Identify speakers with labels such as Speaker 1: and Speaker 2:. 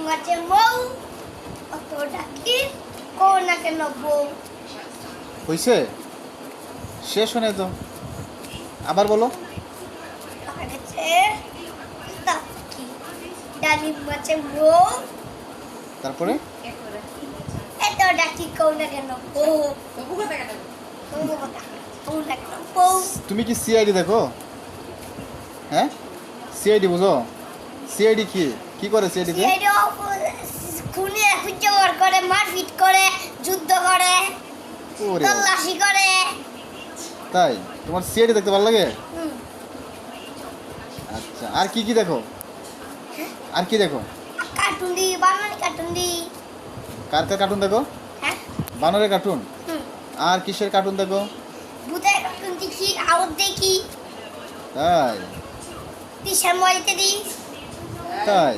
Speaker 1: মাঝে মৌ অত ডাকি কো না কেন বউ।
Speaker 2: হইছে? শেষ হয় নাই তো, আবার বলো।
Speaker 1: পাড়েছে ডাকি ডালিম মাঝে মৌ
Speaker 2: তারপরে
Speaker 1: এত ডাকি কো না কেন বউ। কো না কেন বউ।
Speaker 2: তুমি কি সিআইডি দেখো? হ্যাঁ, সিআইডি বুঝো? সিআইডি কি কি করে সিআইডিতে?
Speaker 1: সিআইডি খুনে হুজোর করে, মারপিট করে, যুদ্ধ করে,
Speaker 2: ওরে বাবা,
Speaker 1: তল্লাশি করে।
Speaker 2: তাই তোমার সিআইডি দেখতে ভালো লাগে?
Speaker 1: হুম।
Speaker 2: আচ্ছা, আর কি কি দেখো? আর কি দেখো?
Speaker 1: কার্টুন দি, বানানি কার্টুন দি।
Speaker 2: কার কার কার্টুন দেখো?
Speaker 1: হ্যাঁ।
Speaker 2: বানরের কার্টুন।
Speaker 1: হুম।
Speaker 2: আর কিসের কার্টুন দেখো?
Speaker 1: ভূতের কার্টুন দেখি, আউট দেখি,
Speaker 2: তাই
Speaker 1: তিসার মরিতে দি।
Speaker 2: তাই